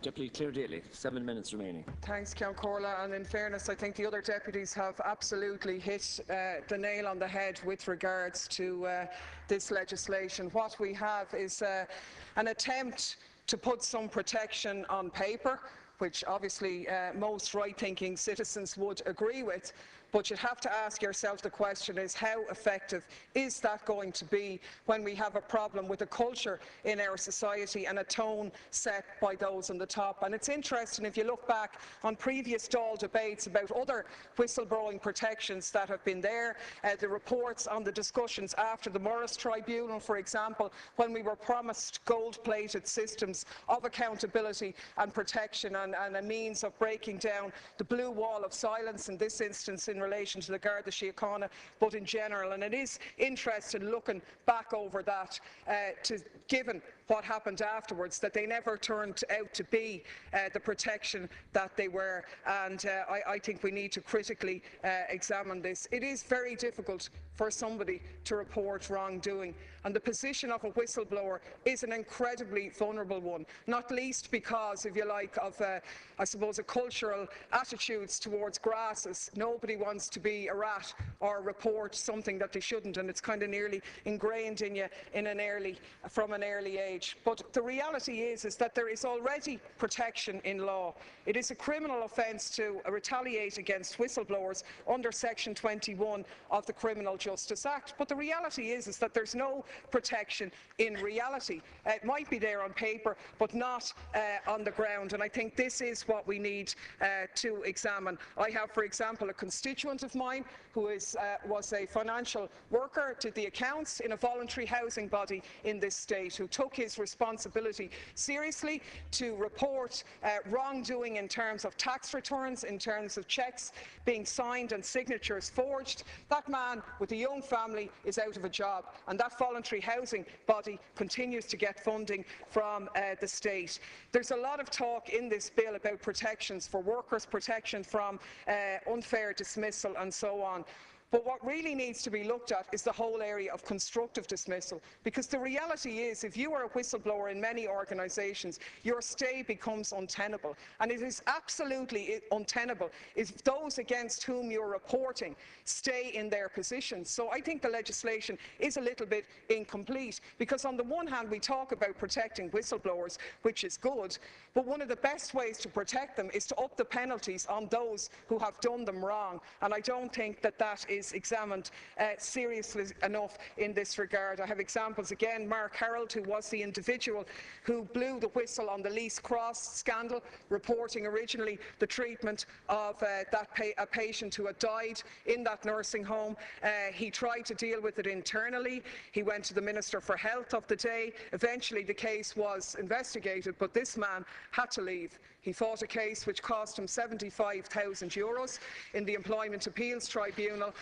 Deputy Clare Daly, 7 minutes remaining. Thanks, Count Corla. And in fairness, I think the other deputies have absolutely hit the nail on the head with regards to this legislation. What we have is an attempt to put some protection on paper, which obviously most right-thinking citizens would agree with. But you'd have to ask yourself the question is, how effective is that going to be when we have a problem with a culture in our society and a tone set by those on the top? And it's interesting, if you look back on previous Dáil debates about other whistleblowing protections that have been there, the reports on the discussions after the Morris Tribunal, for example, when we were promised gold-plated systems of accountability and protection and a means of breaking down the blue wall of silence, in this instance in relation to the Garda Síochána, but in general. And it is interesting looking back over that, given what happened afterwards, that they never turned out to be the protection that they were. And I think we need to critically examine this. It is very difficult for somebody to report wrongdoing, and the position of a whistleblower is an incredibly vulnerable one, not least because, if you like, of I suppose, a cultural attitudes towards grasses. Nobody wants to be a rat or report something that they shouldn't, and it's kind of nearly ingrained in you from an early age. But the reality is that there is already protection in law. It is a criminal offence to retaliate against whistleblowers under Section 21 of the Criminal Justice Act. But the reality is that there's no protection in reality. It might be there on paper, but not on the ground. And I think this is what we need to examine. I have, for example, a constituent of mine who was a financial worker, did the accounts in a voluntary housing body in this state, who took his responsibility seriously to report wrongdoing in terms of tax returns, in terms of cheques being signed and signatures forged. That man with a young family is out of a job, and that voluntary housing body continues to get funding from the state. There's a lot of talk in this bill about protections for workers, protection from unfair dismissal and so on. But what really needs to be looked at is the whole area of constructive dismissal, because the reality is, if you are a whistleblower in many organisations, your stay becomes untenable. And it is absolutely untenable if those against whom you're reporting stay in their positions. So I think the legislation is a little bit incomplete, because on the one hand we talk about protecting whistleblowers, which is good, but one of the best ways to protect them is to up the penalties on those who have done them wrong. And I don't think that that is examined seriously enough in this regard. I have examples again. Mark Harold, who was the individual who blew the whistle on the Lease Cross scandal, reporting originally the treatment of a patient who had died in that nursing home. He tried to deal with it internally. He went to the Minister for Health of the day. Eventually the case was investigated, but this man had to leave. He fought a case which cost him €75,000 in the Employment Appeals Tribunal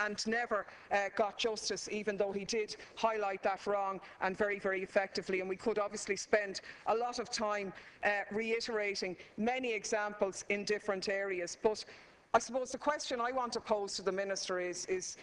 and never got justice, even though he did highlight that wrong and very, very effectively. And we could obviously spend a lot of time reiterating many examples in different areas. But I suppose the question I want to pose to the Minister is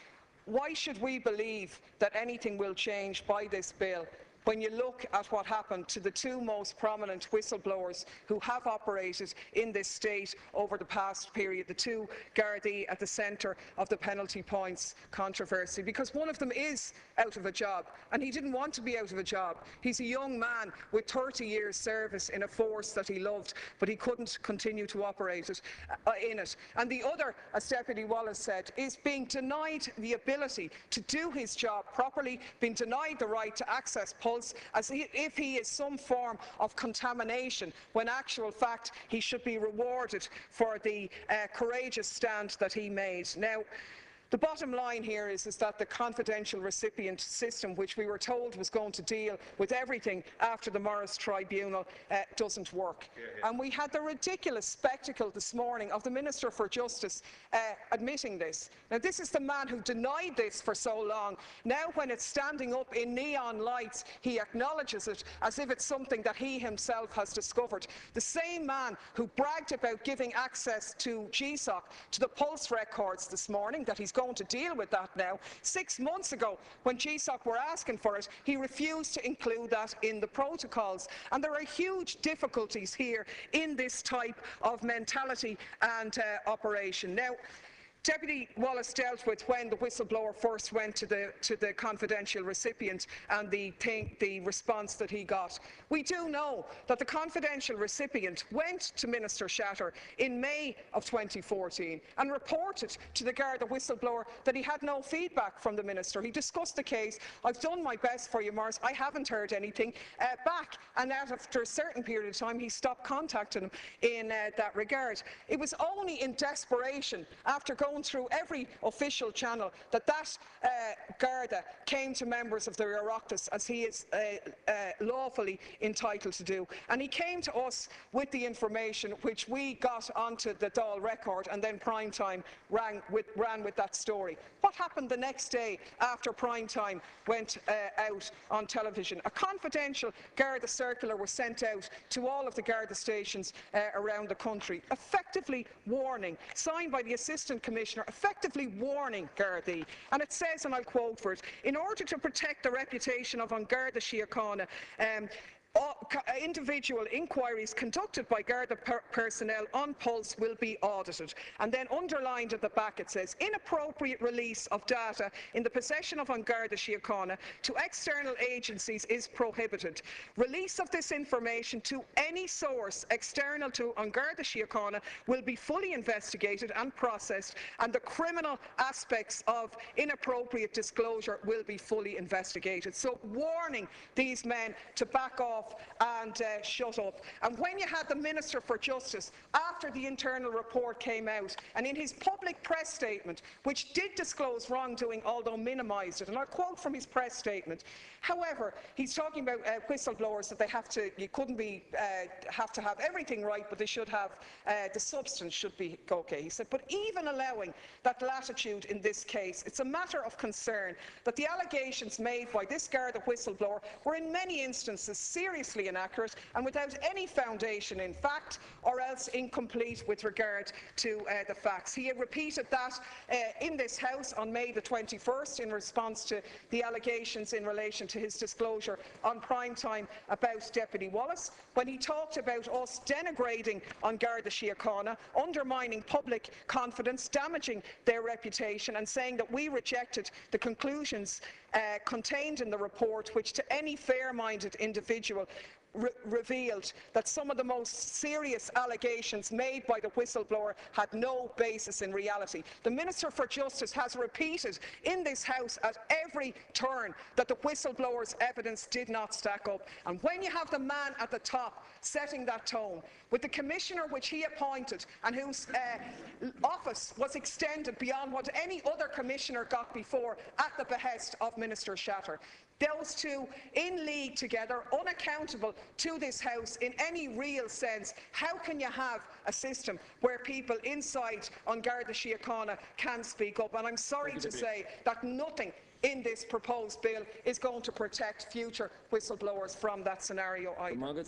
why should we believe that anything will change by this bill when you look at what happened to the two most prominent whistleblowers who have operated in this state over the past period, the two Gardaí at the centre of the penalty points controversy? Because one of them is out of a job, and he didn't want to be out of a job. He's a young man with 30 years service in a force that he loved, but he couldn't continue to operate in it. And the other, as Deputy Wallace said, is being denied the ability to do his job properly, being denied the right to access pulse, as if he is some form of contamination, when actual fact he should be rewarded for the courageous stand that he made. Now, the bottom line here is that the confidential recipient system, which we were told was going to deal with everything after the Morris Tribunal, doesn't work. And we had the ridiculous spectacle this morning of the Minister for Justice admitting this. Now, this is the man who denied this for so long. Now, when it's standing up in neon lights, he acknowledges it as if it's something that he himself has discovered. The same man who bragged about giving access to GSOC, to the pulse records this morning that he's going going to deal with that now. 6 months ago, when GSOC were asking for it, he refused to include that in the protocols. And there are huge difficulties here in this type of mentality and operation. Now, Deputy Wallace dealt with when the whistleblower first went to the confidential recipient and the response that he got. We do know that the confidential recipient went to Minister Shatter in May of 2014 and reported to the Garda whistleblower that he had no feedback from the Minister. He discussed the case. I've done my best for you, Morris. I haven't heard anything back. And after a certain period of time, he stopped contacting him in that regard. It was only in desperation, after going through every official channel, that Garda came to members of the Oireachtas, as he is lawfully entitled to do. And he came to us with the information which we got onto the Dáil record, and then Primetime ran with that story. What happened the next day after Primetime went out on television? A confidential Garda circular was sent out to all of the Garda stations around the country, effectively warning, signed by the Assistant Commissioner, effectively warning Gardaí. And it says, and I'll quote for it, "In order to protect the reputation of An Garda Síochána, individual inquiries conducted by Garda personnel on Pulse will be audited." And then underlined at the back it says, "Inappropriate release of data in the possession of An Garda Síochána to external agencies is prohibited. Release of this information to any source external to An Garda Síochána will be fully investigated and processed, and the criminal aspects of inappropriate disclosure will be fully investigated." So warning these men to back off and shut up. And when you had the Minister for Justice, after the internal report came out, and in his public press statement, which did disclose wrongdoing, although minimised it, and I'll quote from his press statement, however, he's talking about whistleblowers, that you couldn't have to have everything right, but they should have, the substance should be okay. He said, "But even allowing that latitude in this case, it's a matter of concern that the allegations made by this Garda whistleblower were in many instances seriously inaccurate and without any foundation in fact, or else incomplete with regard to the facts." He had repeated that in this House on May the 21st in response to the allegations in relation to his disclosure on Primetime about Deputy Wallace, when he talked about us denigrating An Garda Síochána, undermining public confidence, damaging their reputation, and saying that we rejected the conclusions contained in the report, which to any fair-minded individual revealed that some of the most serious allegations made by the whistleblower had no basis in reality. The Minister for Justice has repeated in this House at every turn that the whistleblower's evidence did not stack up. And when you have the man at the top setting that tone, with the Commissioner which he appointed and whose office was extended beyond what any other Commissioner got before at the behest of Minister Shatter, those two in league together, unaccountable to this House in any real sense, how can you have a system where people inside An Garda Síochána can speak up? And I'm sorry to say that nothing in this proposed bill is going to protect future whistleblowers from that scenario either.